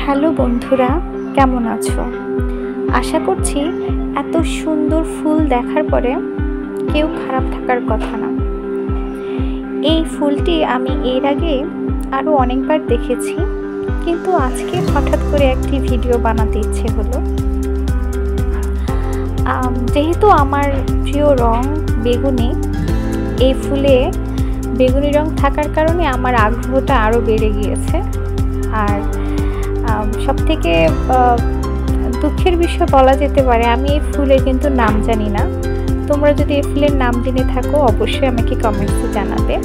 Hello বন্ধুরা, কেমন আছো? আশা করছি এত সুন্দর ফুল দেখার পরে কেউ খারাপ থাকার কথা না। এই ফুলটি আমি এর আগে আরও অনেকবার দেখেছি, কিন্তু আজকে হঠাৎ করে একটি ভিডিও বানাতে ইচ্ছে হলো। যেহেতু আমার প্রিয় রং বেগুনি, এই ফুলে বেগুনি রং থাকার কারণে আমার আগ্রহটা আরও বেড়ে গিয়েছে। আর সবথেকে দুঃখের বিষয় বলা যেতে পারে, আমি এই ফুলের কিন্তু নাম জানি না। তোমরা যদি এই ফুলের নাম জেনে থাকো অবশ্যই আমাকে কমেন্টসে জানাবে।